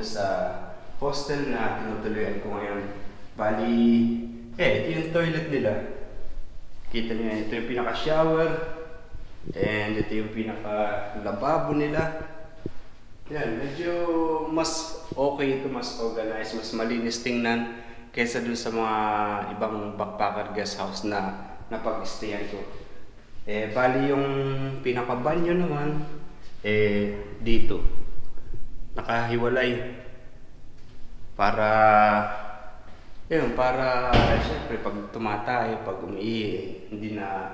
sa hostel na tinutuluyan ko ngayon. Bali, ito yung toilet nila. Kita niyo, ito yung pinaka-shower. And ito yung pinaka-lababo nila. Yan, medyo mas okay ito, mas organized, mas malinis tingnan kaysa dun sa mga ibang backpacker guest house na napag-stayan ko. Bali yung pinaka-banyo naman, dito. Nakahiwalay. Para syempre pag tumatay, pag umiihi, hindi na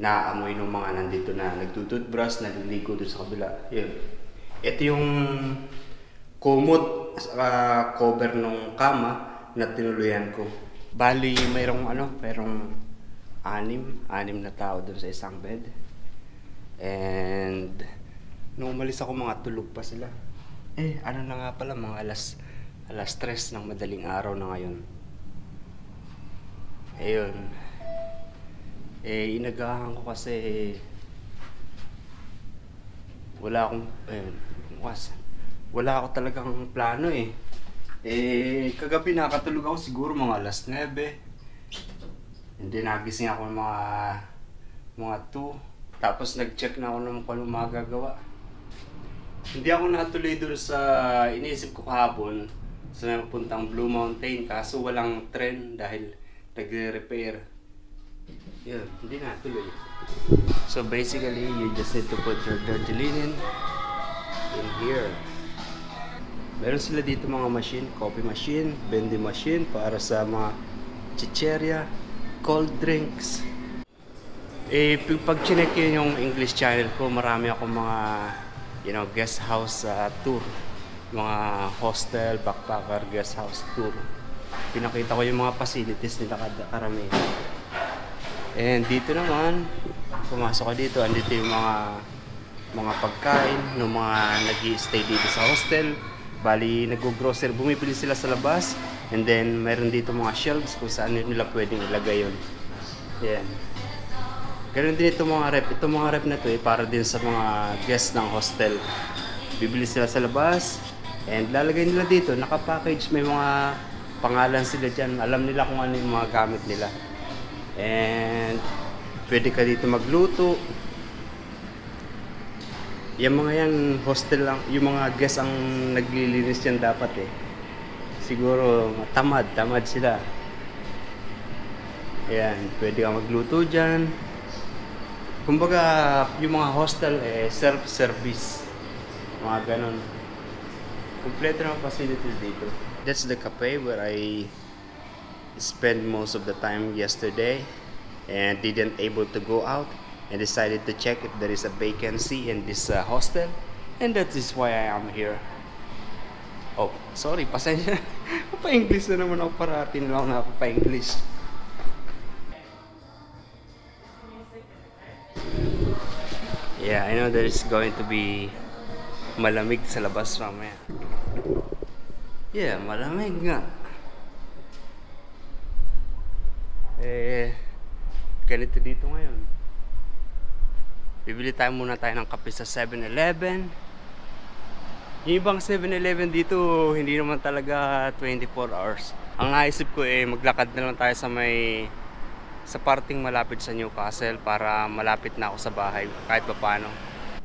naamoy ng mga nandito na nagtututbrush, naliligo doon sa kabila. Yun. Ito yung kumot, cover ng kama na tinuluyan ko. Bali, mayroong anim na tao doon sa isang bed. And nung umalis ako, mga tulog pa sila. Ano na nga pala, mga alas 3 ng madaling araw na ngayon. Ayun. Inagahan ko kasi wala ako talagang plano eh. Kagabi nakatulog ako siguro mga alas 9. Hindi, nagising ako mga 2. Tapos nag-check na ako ng kung anong magagawa. Hindi ako natuloy doon sa iniisip ko kahapon sa puntang Blue Mountain, kaso walang tren dahil nagre-repair. Yun, hindi natuloy. So basically, you just need to put your dirty linen in here. Meron sila dito mga machine, coffee machine, vending machine para sa mga chicheria, cold drinks. Pag chinek yun yung English channel ko, marami akong mga guest house tour, mga hostel, backpacker, guest house tour. Pinakita ko yung mga facilities nila karamihan. And dito naman, pumasok ko dito, andito yung mga pagkain ng mga nag-i-stay dito sa hostel. Bali, nag-grocery, bumibili sila sa labas. And then, meron dito mga shelves kung saan nila pwedeng ilagay yun. Yan. Ganun din itong mga rep. Itong mga rep na to para din sa mga guests ng hostel. Bibili sila sa labas. And lalagay nila dito, naka-package, may mga pangalan sila dyan. Alam nila kung ano yung mga gamit nila. And pwede ka dito magluto. Yung mga yan, hostel lang, yung mga guests ang naglilinis yan dapat eh. Siguro tamad sila. Ayan, pwede ka magluto dyan. Kumbaga, yung mga hostel self-service. Mga ganon. Kompleto ng facilities dito. That's the cafe where I spent most of the time yesterday and didn't able to go out and decided to check if there is a vacancy in this hostel, and that is why I am here. Oh, sorry, pasensya. Pa-English na naman ako, parati na lang ako pa-English. Yeah, I know there is going to be malamig sa labas mamaya. Yeah, malamig nga. Ganito dito ngayon. Bibili muna tayo ng kape sa 7-Eleven. Yung ibang 7-Eleven dito, hindi naman talaga 24 hours. Ang naisip ko maglakad na lang tayo sa parting malapit sa Newcastle para malapit na ako sa bahay kahit paano.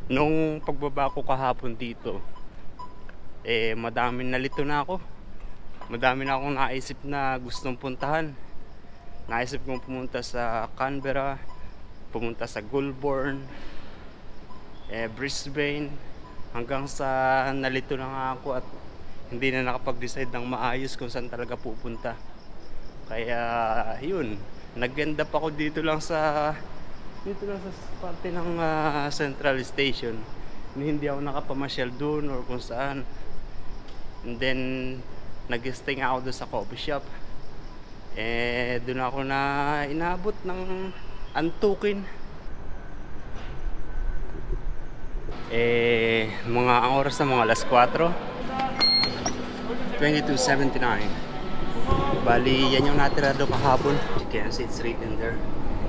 Nung pagbaba ko kahapon dito, nalito na ako. Madami na akong naisip na gustong puntahan. Naisip kong pumunta sa Canberra, pumunta sa Goulburn, Brisbane, hanggang sa nalito na nga ako at hindi na nakapag-decide ng maayos kung saan talaga pupunta. Kaya yun, nag-end up ako dito lang sa parte ng Central Station. Hindi ako nakapamasyal doon or kung saan. And then nag-stay ako doon sa coffee shop. Doon ako na inabot ng antukin. Ang oras na mga alas 4, 22:79. Bali, yan yung natira doon kahapon. You can see it's written there.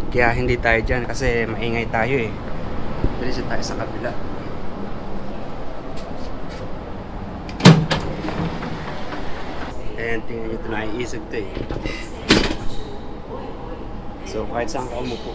Kaya hindi tayo dyan kasi maingay tayo eh. Dali tayo sa kabila. And tingnan nyo ito, naiisag to eh. So kahit saan ka umupo.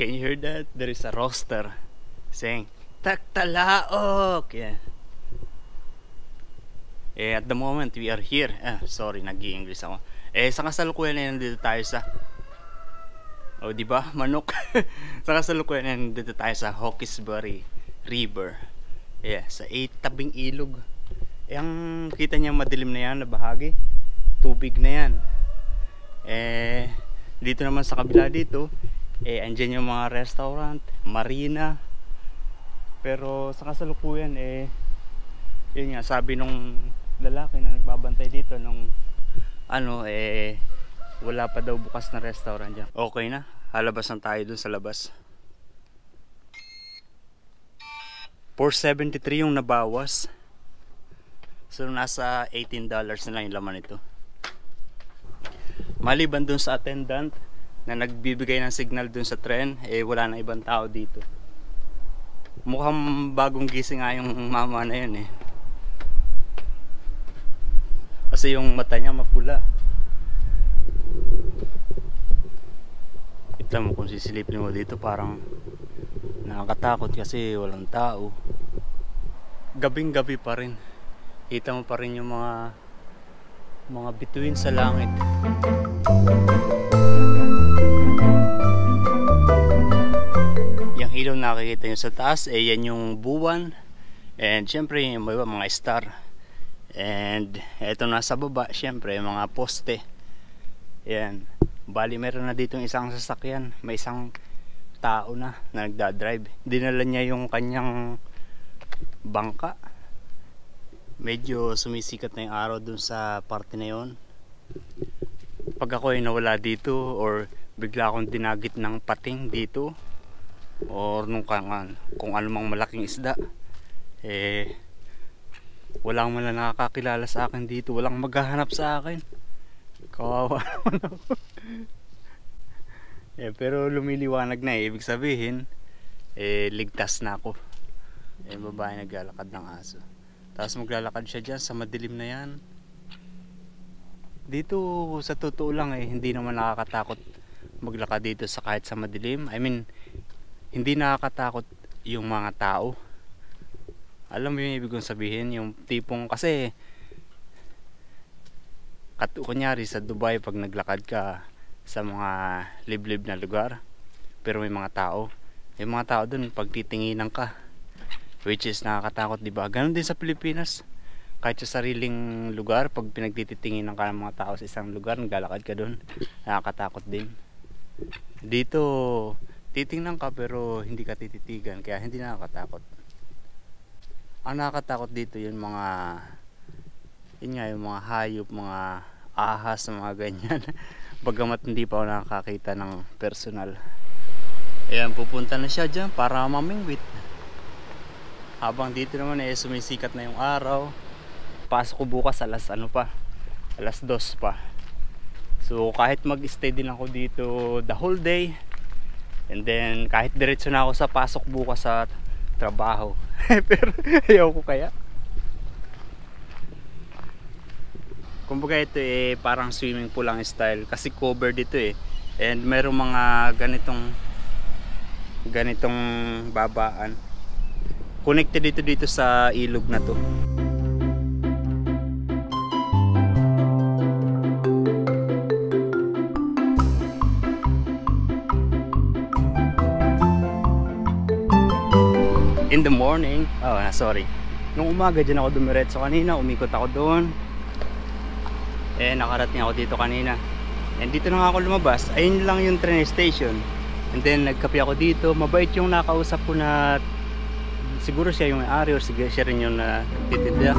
Can you hear that? There is a rooster saying, "Taktalaok!" Yeah. At the moment, we are here. Sorry, nag-i-English ako. Sa kasalukuyan na nandito tayo sa... di ba? Manok. Sa kasalukuyan na nandito tayo sa Hawkesbury River. Sa tabing ilog. Ang kita niya madilim na yan na bahagi. Tubig na yan. Dito naman sa kabila dito, andyan yung mga restaurant, marina. Pero sa kasalukuyan yun nga, sabi nung lalaki na nagbabantay dito nung wala pa daw bukas na restaurant dyan. Okay na, halabasan tayo dun sa labas. $4.73 yung nabawas. So nasa $18 na lang yung laman ito. Maliban dun sa attendant na nagbibigay ng signal dun sa tren, wala na ibang tao dito. Mukhang bagong gising nga yung mama na yun kasi yung mata niya mapula. Kita mo kung sisilipin mo dito, parang nakakatakot kasi walang tao. Gabing gabi pa rin, kita mo pa rin yung mga bituin sa langit. Yung ilaw nakikita nyo sa taas, yan yung buwan. And syempre yung mga star. And eto nasa baba, syempre mga poste. Yan. Bali meron na ditong isang sasakyan. May isang tao na nagdadrive. Dinala niya yung kanyang bangka. Medyo sumisikat na yung araw dun sa parte na yon. Pag ako ay nawala dito or bigla akong dinagit ng pating dito or kung anumang malaking isda, walang man lang nakakakilala sa akin dito, walang maghahanap sa akin. Kawawa naman ako. Pero lumiliwanag na ibig sabihin ligtas na ako. Babae naglalakad ng aso, tapos maglalakad siya dyan sa madilim na yan. Dito sa totoo lang hindi naman nakakatakot maglakad dito sa kahit sa madilim. I mean, hindi nakakatakot yung mga tao. Alam mo yung ibig kong sabihin, yung tipong kasi kunyari sa Dubai, pag naglakad ka sa mga liblib na lugar pero may mga tao, yung mga tao dun pagtitinginan ka, which is nakakatakot, diba? Ganon din sa Pilipinas. Kahit sa sariling lugar, pag pinagtititinginan ka ng mga tao sa isang lugar, naglalakad ka dun, nakakatakot din. Dito titingnan ka pero hindi ka tititigan, kaya hindi nakakatakot. Ang nakakatakot dito yung mga hayop, mga ahas, mga ganyan. Bagamat hindi pa ako nakakita ng personal. Ayan, pupunta na siya dyan para mamingwit. Habang dito naman sumisikat na yung araw. Pasok ko bukas alas 2 pa. So kahit mag-stay din ako dito the whole day, and then kahit diretso na ako sa pasok bukas sa trabaho. Pero ayaw ko kaya. Kumbaga ito parang swimming pool ang style kasi cover dito and merong mga ganitong babaan connected dito sa ilog na to. In the morning, nung umaga dyan ako dumiretso kanina, umikot ako doon. Nakarating ako dito kanina. And dito na ako lumabas, ayun lang yung train station. And then nagkape ako dito, mabait yung nakausap ko na siguro siya yung may-ari or siya rin yung nagtitinda.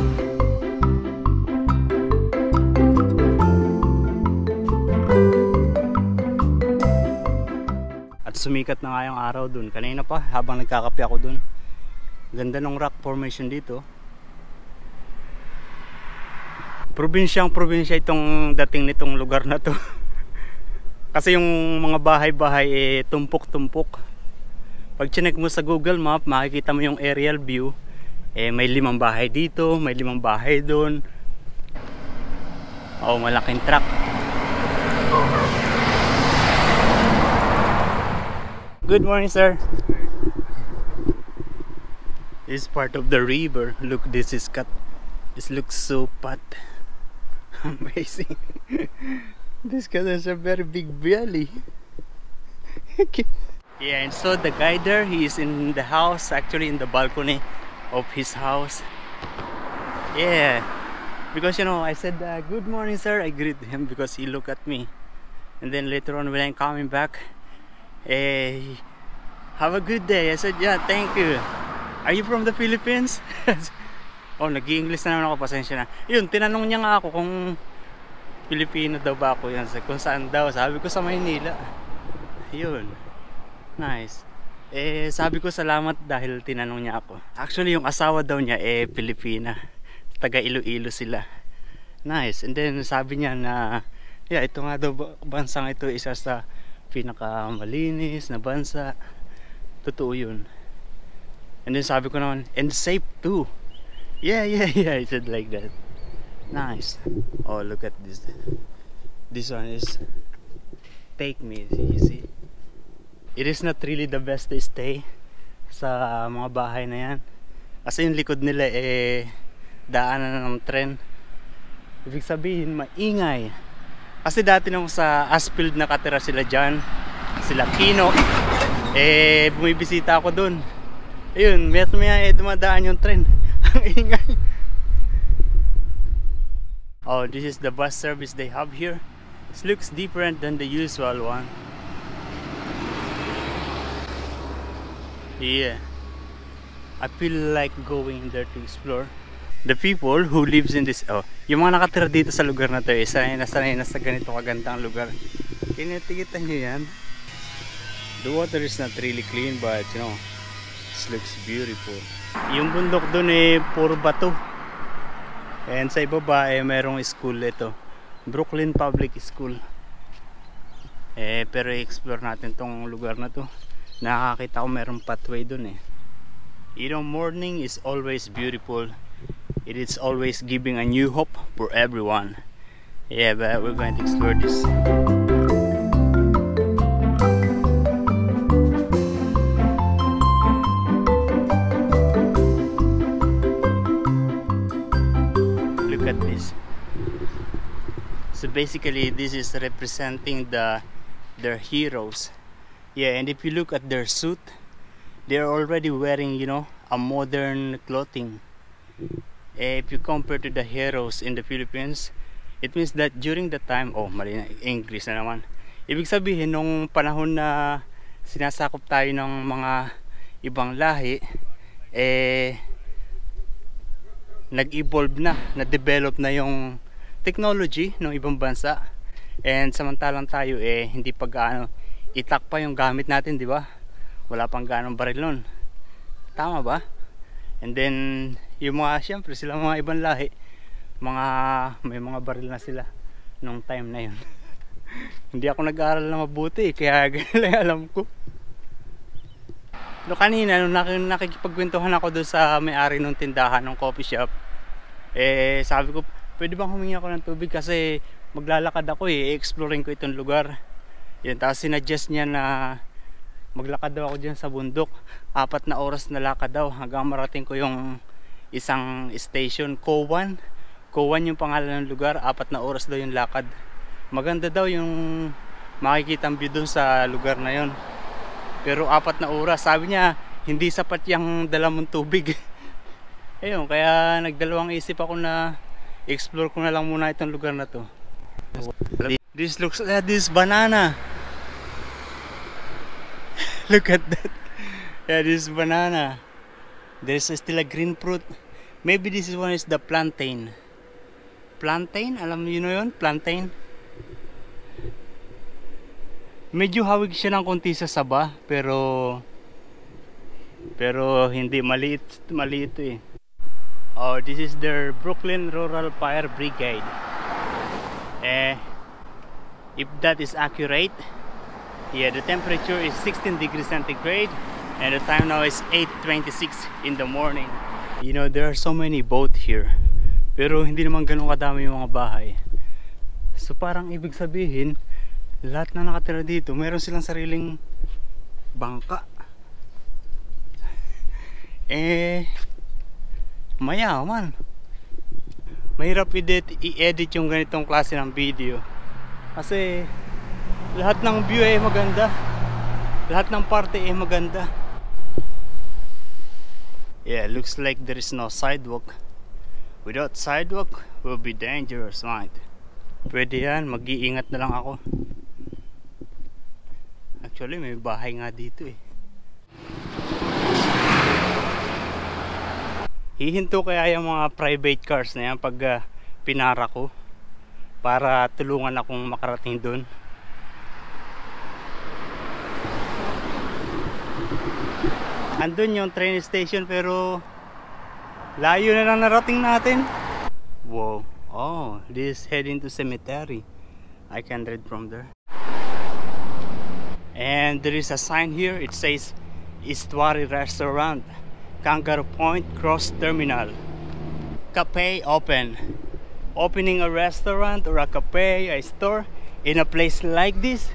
sumikat na nga yung araw dun. Kanina pa habang nagkakape ako dun. Ganda ng rock formation dito. Probinsya itong dating nitong lugar na to. Kasi yung mga bahay-bahay tumpok-tumpok. Pag chinek mo sa Google Map, makikita mo yung aerial view. May 5 bahay dito, may 5 bahay doon. Oh, malaking truck. Good morning, sir. This is part of the river. Look, this is cut. This looks so fat. Amazing. This guy has a very big belly. Yeah, and so the guy there, he is in the house, actually in the balcony of his house. Yeah, because you know, I said good morning, sir. I greeted him because he looked at me. And then later on when I'm coming back, hey, have a good day. I said, yeah, thank you. Are you from the Philippines? Oh, nag-i-English na naman ako, pasensya na. Yun, tinanong niya nga ako kung Pilipino daw ba ako yan, kung saan daw. Sabi ko sa Maynila. Yun, nice. Sabi ko salamat dahil tinanong niya ako. Actually, yung asawa daw niya Pilipina. Taga Iloilo sila. Nice. And then sabi niya na yeah, ito nga daw bansang ito isa sa pinakamalinis na bansa. Totoo yun. And then sabi ko naman, and safe too. Yeah, I said like that. Nice. Oh, look at this. This one is Take Me, you see. It is not really the best to stay sa mga bahay na yan. Kasi yung likod nila daanan ng tren. Ibig sabihin, maingay. Kasi dati nung sa Asfield nakatira sila dyan, sila Kino, bumibisita ako dun. Ayun, maya dumadaan yung tren. Ang ingay. Oh, this is the bus service they have here. This looks different than the usual one. Yeah, I feel like going there to explore. The people who lives in this, yung mga nakatira dito sa lugar na to, sanay na sa ganito kagandang lugar. Kinitikitan nyo yan. The water is not really clean, but you know, this looks beautiful. Yung bundok dun puro bato. And sa ibaba merong school ito, Brooklyn Public School. Pero i-explore natin tong lugar na to. Nakakita ko merong pathway dun You know, morning is always beautiful. It is always giving a new hope for everyone. Yeah, but we're going to explore this. Look at this. So basically this is representing their heroes. Yeah, and if you look at their suit, they're already wearing, you know, a modern clothing. If you compare to the heroes in the Philippines, it means that during the time, mali na English na naman. Ibig sabihin, nung panahon na sinasakop tayo ng mga ibang lahi, nag-evolve na-develop na yung technology ng ibang bansa. And samantalang tayo, hindi pa gaano itak pa yung gamit natin, di ba? Wala pang ganong baril nun. Tama ba? And then yung mga, syempre sila mga ibang lahi, may mga baril na sila nung time na yun. Hindi ako nag-aaral na mabuti, kaya ganun lang alam ko. No, kanina nung nakikipagkwentuhan ako doon sa may-ari ng tindahan ng coffee shop, sabi ko, pwede bang humingi ako ng tubig kasi maglalakad ako i-exploring ko itong lugar. Yun, tapos sinadjust niya na maglakad daw ako dyan sa bundok. 4 na oras na lakad daw hanggang marating ko yung isang station, Cowan yung pangalan ng lugar. 4 na oras daw yung lakad. Maganda daw yung makikita ang view doon sa lugar na yon. Pero 4 na oras, sabi niya hindi sapat yung dala mong tubig. Ayun, kaya nagdalawang isip ako na explore ko na lang muna itong lugar na to. This looks like this banana. Look at that. Yeah, this banana. There's still a green fruit. Maybe this one is the plantain. Plantain? Alam niyo yun? Plantain? Medyo hawig siya ng konti sa saba, pero hindi, maliit eh. Oh, this is their Brooklyn Rural Fire Brigade. If that is accurate, yeah, the temperature is 16 degrees centigrade and the time now is 8:26 in the morning. You know, there are so many boats here, pero hindi naman ganun kadami yung mga bahay. So parang ibig sabihin, lahat na nakatira dito, meron silang sariling bangka. Mayaman. Mahirap i-edit yung ganitong klase ng video. Kasi lahat ng view ay maganda. Lahat ng parte ay maganda. Yeah, looks like there is no sidewalk. Without sidewalk will be dangerous, right? Pwede yan, mag-iingat na lang ako. Actually, may bahay nga dito eh. Hihinto kaya yung mga private cars na yan pag pinara ko para tulungan akong makarating doon. Andun yung train station pero layo na lang narating natin. Wow. Oh, this is heading to cemetery. I can read from there. And there is a sign here. It says Estuary Restaurant, Kangaroo Point Cross Terminal. Cafe open. Opening a restaurant or a cafe, a store in a place like this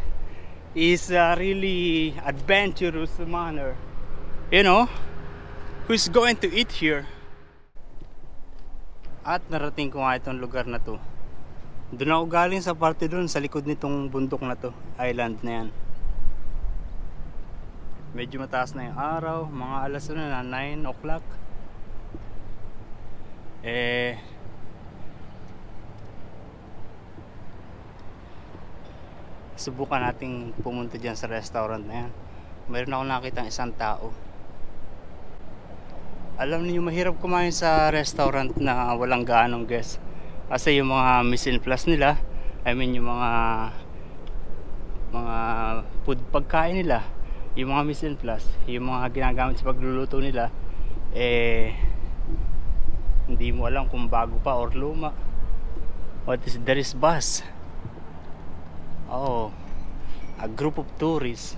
is a really adventurous manner. You know, who's going to eat here? At narating ko nga itong lugar na to. Doon ako galing sa parte doon sa likod nitong bundok na to, island na yan. Medyo mataas na yung araw, mga alas na 9 o'clock. Subukan nating pumunta dyan sa restaurant na yan. Mayroon ako nakita isang tao. Alam niyo, mahirap kumain sa restaurant na walang gaanong guest. Kasi yung mga mise en place nila, I mean yung mga food pagkain nila, yung mga mise en place, yung mga ginagamit sa pagluluto nila, hindi mo alam kung bago pa or luma. There is bus. Oh, a group of tourists.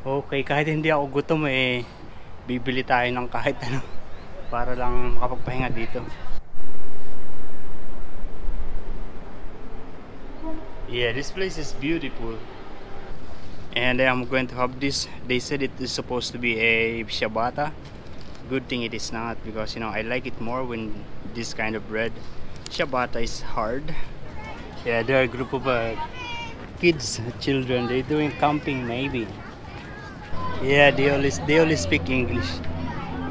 Okay, kahit hindi ako gutom bibili tayo ng kahit ano para lang makapagpahinga dito. Yeah, this place is beautiful. And I'm going to have this. They said it is supposed to be a ciabatta. Good thing it is not, because you know I like it more when this kind of bread. Ciabatta is hard. Yeah, there are a group of kids, children. They're doing camping maybe. Yeah, they only speak English.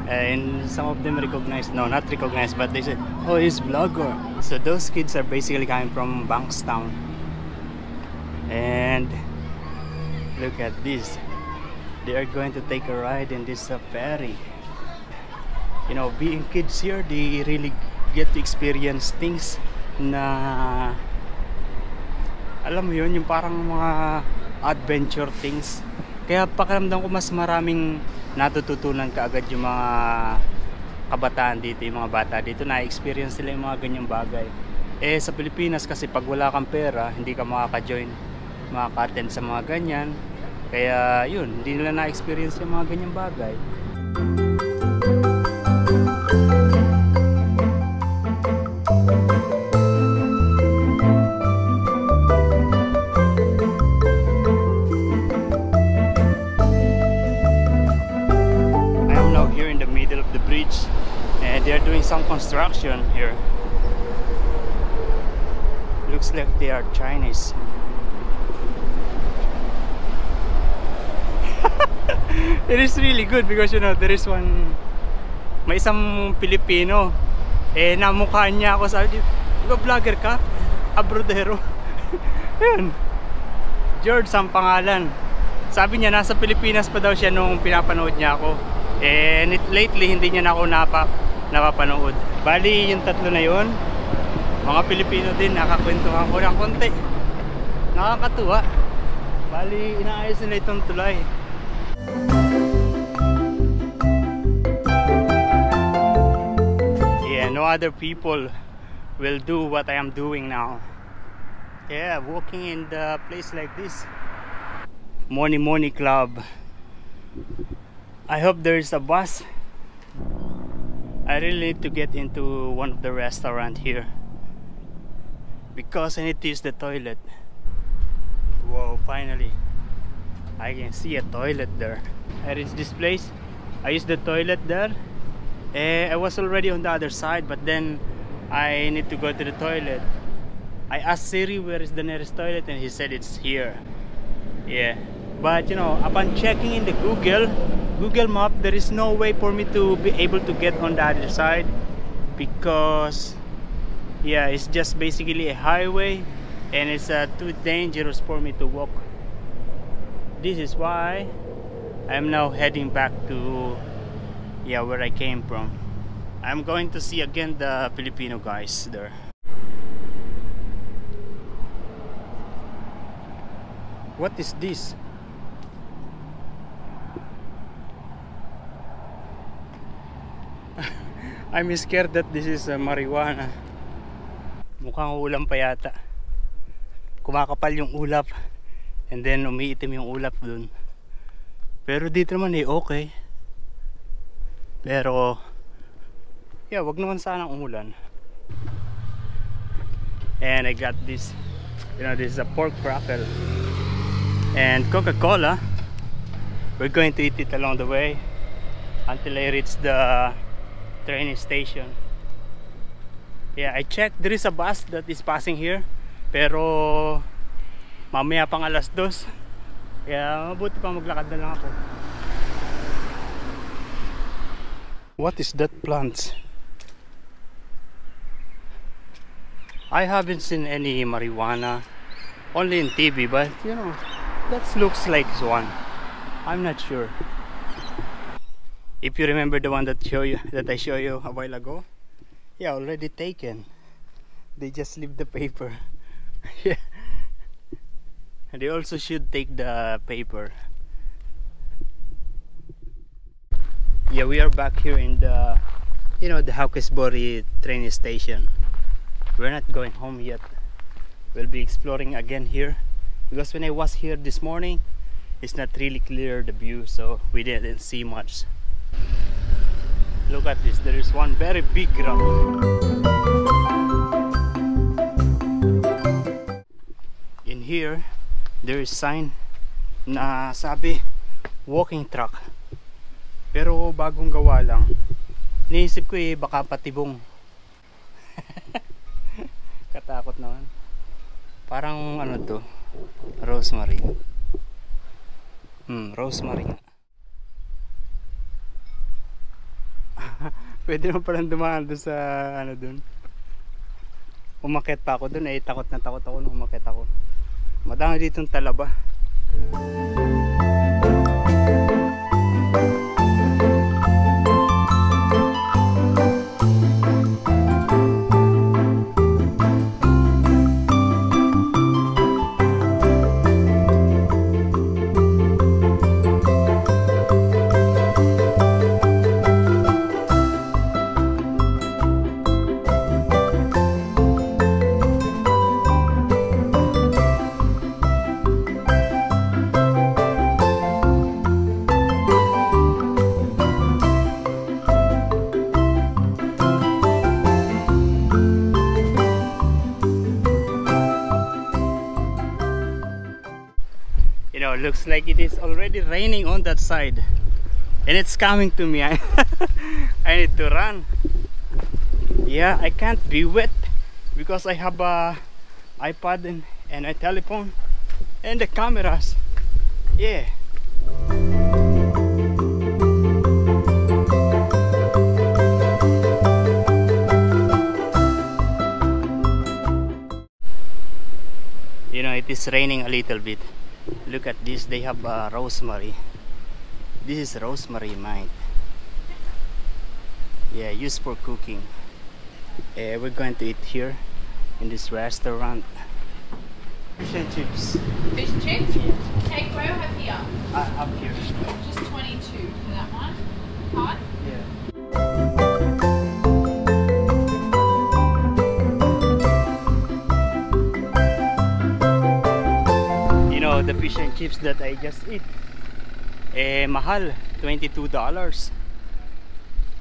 And some of them recognize, no, not recognize, but they said, oh, he's vlogger. So those kids are basically coming from Bankstown. And look at this. They are going to take a ride in this ferry. You know, being kids here, they really get to experience things na, alam mo yun, yung parang mga adventure things. Kaya pakiramdam ko mas maraming natututunan kaagad yung mga kabataan dito, yung mga bata dito, na-experience nila yung mga ganyang bagay. Sa Pilipinas kasi pag wala kang pera, hindi ka makaka-join, makaka-attend sa mga ganyan. Kaya yun, hindi nila na-experience yung mga ganyang bagay. And they are doing some construction here. Looks like they are Chinese. It is really good because you know there is one, may isang Pilipino namukhaan niya ako, sabi niya, "Di ba vlogger ka? Abrodero." Yun, George ang pangalan. Sabi niya nasa Pilipinas pa daw siya nung pinapanood niya ako. Lately hindi niya na ako napapanood. Bali yung tatlo na yun, mga Pilipino din, nakakwentuhan ko ng konti. Nakakatuwa. Bali, inaayos nila itong tulay. Yeah, no other people will do what I am doing now. Yeah, walking in the place like this. Moni Moni Club. I hope there is a bus. I really need to get into one of the restaurants here because I need to use the toilet. Whoa, finally I can see a toilet there. I reached this place, I used the toilet there. I was already on the other side, but then I need to go to the toilet. I asked Siri where is the nearest toilet and he said it's here. Yeah, but you know, upon checking in the Google map, there is no way for me to be able to get on the other side because yeah, it's just basically a highway and it's too dangerous for me to walk. This is why I'm now heading back to where I came from. I'm going to see again the Filipino guys there. What is this? I'm scared that this is marijuana. Mukhang ulam pa yata. Kumakapal yung ulap and then umiitim yung ulap dun. Pero dito naman okay. Pero yeah, wag naman sanang umulan. And I got this, you know, this is a pork crackle and Coca-Cola. We're going to eat it along the way until I reach the train station. Yeah, I checked, there is a bus that is passing here, pero mamaya pang 2:00. Kaya mabuti pa maglakad na lang ako. What is that plant? I haven't seen any marijuana, only in TV, but you know, that looks like one. I'm not sure. If you remember the one that I show you a while ago, yeah, already taken. They just leave the paper. Yeah, and they also should take the paper. Yeah, we are back here in the, you know, the Hawkesbury train station. We're not going home yet. We'll be exploring again here because when I was here this morning, it's not really clear the view, so we didn't see much. Look at this, there is one very big rock. In here, there is sign na sabi walking track. Pero bagong gawa lang. Naisip ko baka patibong. Katakot naman. Parang ano to? Rosemary. Rosemary nga. Pwede mo palang dumaan doon sa ano doon. Umakyat pa ako doon, takot na takot ako nung umakyat ako. Madami ditong talaba. You know, looks like it is already raining on that side and it's coming to me. I need to run. Yeah, I can't be wet because I have a iPad and a telephone and the cameras. Yeah. You know, it is raining a little bit. Look at this, they have rosemary. This is rosemary mint. Yeah, used for cooking. We're going to eat here in this restaurant. Fish and chips. Fish and chips? Yeah. Takeaway or have here? Up here. Just 22 for that one. Card? Yeah. You know, the fish and chips that I just ate, mahal, $22.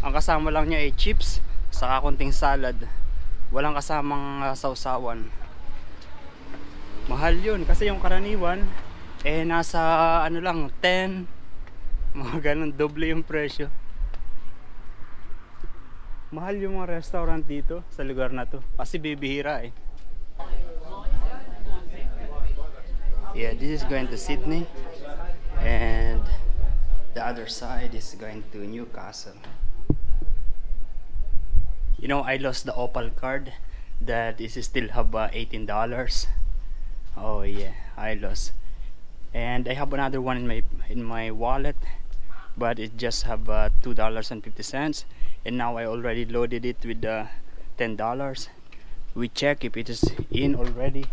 Ang kasama lang niya ay chips, saka konting salad. Walang kasamang sausawan. Mahal yun, kasi yung karaniwan, nasa ano lang, 10, mga ganun, doble yung presyo. Mahal yung mga restaurant dito, sa lugar na to, kasi bibihira eh. Yeah, this is going to Sydney, and the other side is going to Newcastle. You know, I lost the Opal card that is still have $18. Oh yeah, I lost. And I have another one in my wallet, but it just have $2.50. And now I already loaded it with $10. We check if it is in already.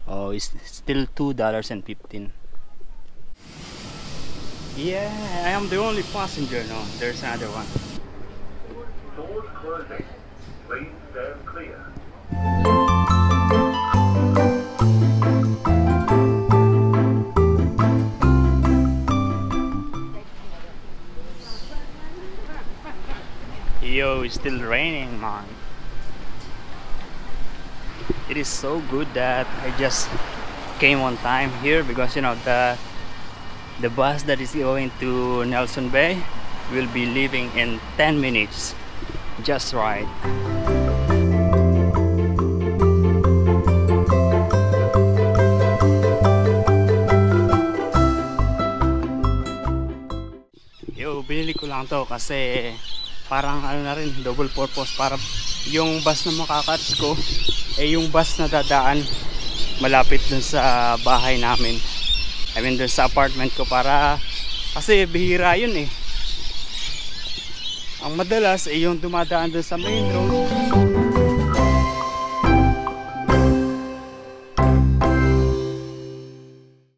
Oh, it's still $2.15. Yeah, I am the only passenger. No, there's another one. Doors closing. Please stand clear. Yo, it's still raining, man. It is so good that I just came on time here, because you know the bus that is going to Nelson Bay will be leaving in 10 minutes. Just right. Yo, binili ko lang to kasi parang ano na rin, double purpose. Para yung bus na makakatch ko yung bus na dadaan malapit dun sa bahay namin, I mean dun sa apartment ko, para kasi bihira yun eh. Ang madalas yung dumadaan dun sa main road.